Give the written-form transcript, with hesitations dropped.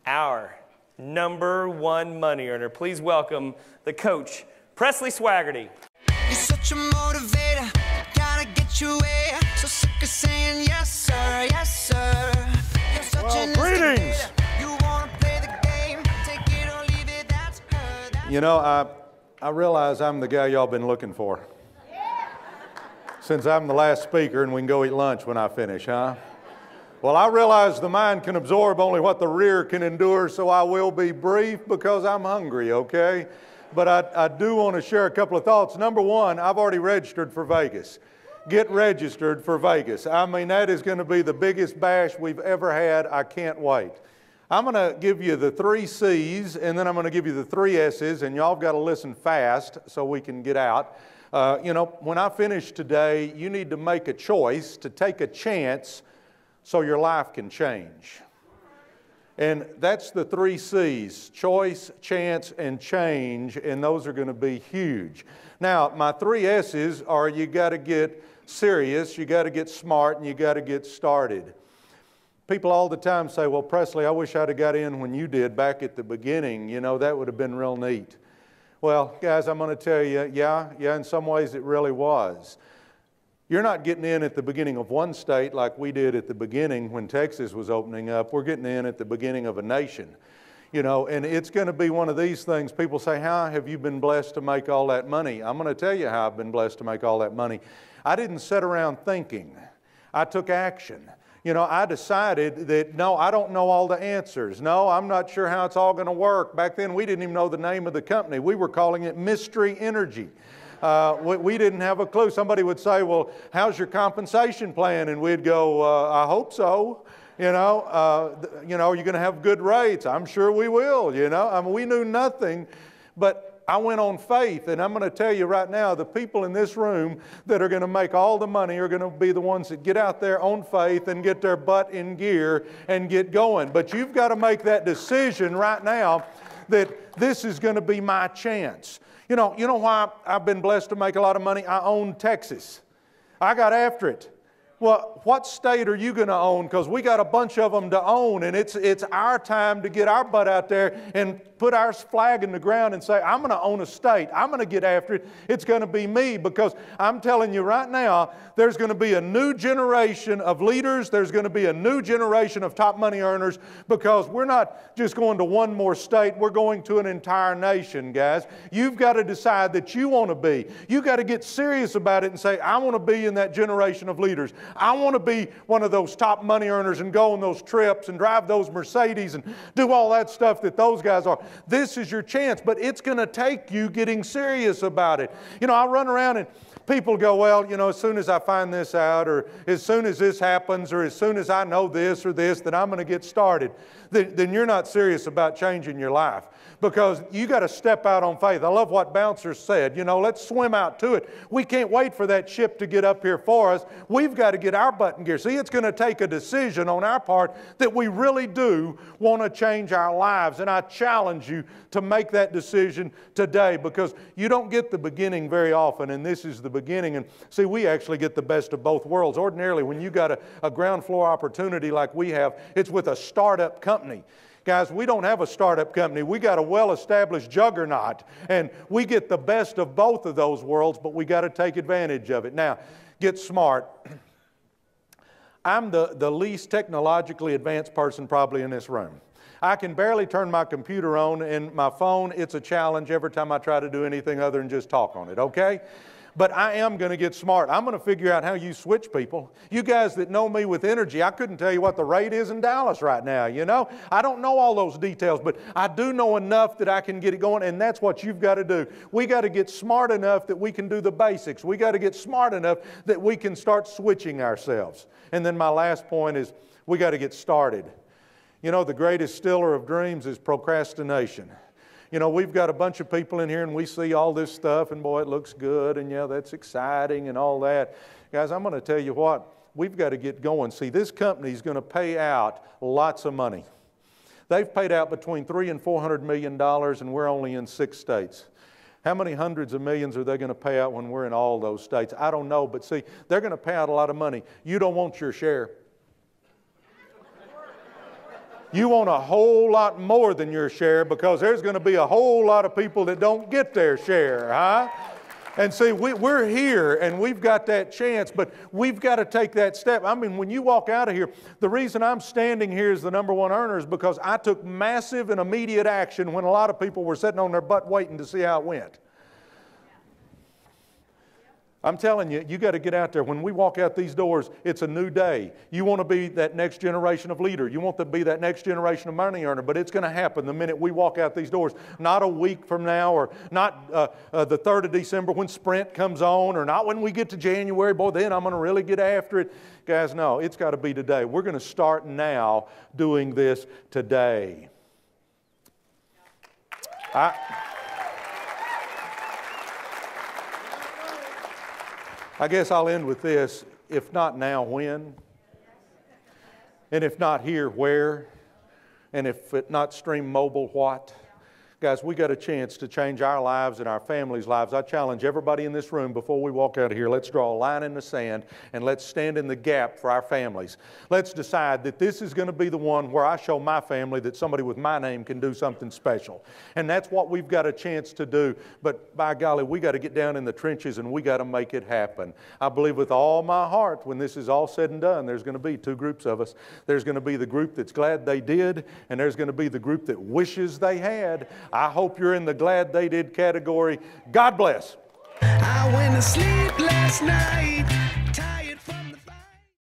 our #1 money earner. Please welcome the coach, Presley Swagerty. You're such a motivator, gotta get your way. So sick of saying yes sir, yes sir. You're such an greetings. instigator. You wanna play the game, take it or leave it, that's her. You know, I realize I'm the guy y'all been looking for. Since I'm the last speaker and we can go eat lunch when I finish, huh? Well, I realize the mind can absorb only what the rear can endure, so I will be brief because I'm hungry, okay? But I do want to share a couple of thoughts. Number one, I've already registered for Vegas. Get registered for Vegas. I mean, that is going to be the biggest bash we've ever had. I can't wait. I'm going to give you the 3 C's, and then I'm going to give you the 3 S's, and y'all got to listen fast so we can get out. You know, when I finish today, you need to make a choice to take a chance so your life can change. And that's the 3 C's, choice, chance, and change, and those are going to be huge. Now, my 3 S's are you got to get serious, you got to get smart, and you got to get started. People all the time say, well, Presley, I wish I'd have got in when you did back at the beginning. You know, that would have been real neat. Well, guys, I'm going to tell you, yeah, in some ways it really was. You're not getting in at the beginning of one state like we did at the beginning when Texas was opening up. We're getting in at the beginning of a nation. You know, and it's going to be one of these things. People say, how have you been blessed to make all that money? I'm going to tell you how I've been blessed to make all that money. I didn't sit around thinking. I took action. You know, I decided that, no, I don't know all the answers. No, I'm not sure how it's all going to work. Back then, we didn't even know the name of the company. We were calling it Mystery Energy. We didn't have a clue. Somebody would say, well, how's your compensation plan? And we'd go, I hope so. You know, are you going to have good rates? I'm sure we will, you know. I mean, we knew nothing, but I went on faith, and I'm going to tell you right now, the people in this room that are going to make all the money are going to be the ones that get out there on faith and get their butt in gear and get going. But you've got to make that decision right now that this is going to be my chance. You know why I've been blessed to make a lot of money? I own Texas. I got after it. Well, what state are you going to own? Because we got a bunch of them to own, and it's our time to get our butt out there and put our flag in the ground and say, I'm going to own a state. I'm going to get after it. It's going to be me, because I'm telling you right now, there's going to be a new generation of leaders. There's going to be a new generation of top money earners, because we're not just going to one more state. We're going to an entire nation, guys. You've got to decide that you want to be. You've got to get serious about it and say, I want to be in that generation of leaders. I want to be one of those top money earners and go on those trips and drive those Mercedes and do all that stuff that those guys are. This is your chance, but it's going to take you getting serious about it. You know, I run around and people go, well, you know, as soon as I find this out, or as soon as this happens, or as soon as I know this or this, then I'm going to get started. Then you're not serious about changing your life, because you got to step out on faith. I love what Bouncer said. You know, let's swim out to it. We can't wait for that ship to get up here for us. We've got to get our butt in gear. See, it's going to take a decision on our part that we really do want to change our lives. And I challenge you to make that decision today, because you don't get the beginning very often, and this is the beginning. And see, we actually get the best of both worlds. Ordinarily, when you got a ground floor opportunity like we have, it's with a startup company. Guys, we don't have a startup company. We got a well-established juggernaut, and we get the best of both of those worlds, but we got to take advantage of it. Now, get smart. I'm the least technologically advanced person probably in this room. I can barely turn my computer on, and my phone, it's a challenge every time I try to do anything other than just talk on it, okay? But I am going to get smart. I'm going to figure out how you switch people. You guys that know me with energy, I couldn't tell you what the rate is in Dallas right now, you know. I don't know all those details, but I do know enough that I can get it going, and that's what you've got to do. We got to get smart enough that we can do the basics. We got to get smart enough that we can start switching ourselves. And then my last point is we got to get started. You know, the greatest stiller of dreams is procrastination. You know, we've got a bunch of people in here and we see all this stuff and boy, it looks good and yeah, that's exciting and all that. Guys, I'm going to tell you what, we've got to get going. See, this company is going to pay out lots of money. They've paid out between $300 and $400 million, and we're only in 6 states. How many hundreds of millions are they going to pay out when we're in all those states? I don't know, but see, they're going to pay out a lot of money. You don't want your share. You want a whole lot more than your share, because there's going to be a whole lot of people that don't get their share, huh? And see, we're here and we've got that chance, but we've got to take that step. I mean, when you walk out of here, the reason I'm standing here as the number one earner is because I took massive and immediate action when a lot of people were sitting on their butt waiting to see how it went. I'm telling you, you got to get out there. When we walk out these doors, it's a new day. You want to be that next generation of leader. You want to be that next generation of money earner, but it's going to happen the minute we walk out these doors. Not a week from now, or not the 3rd of December when Sprint comes on, or not when we get to January. Boy, then I'm going to really get after it. Guys, no, it's got to be today. We're going to start now doing this today. I guess I'll end with this. If not now, when? And if not here, where? And if it not stream mobile, what? Guys, we got a chance to change our lives and our families' lives. I challenge everybody in this room before we walk out of here, let's draw a line in the sand and let's stand in the gap for our families. Let's decide that this is going to be the one where I show my family that somebody with my name can do something special. And that's what we've got a chance to do. But by golly, we got to get down in the trenches and we got to make it happen. I believe with all my heart, when this is all said and done, there's going to be two groups of us. There's going to be the group that's glad they did, and there's going to be the group that wishes they had. I hope you're in the glad they did category. God bless. I went to sleep last night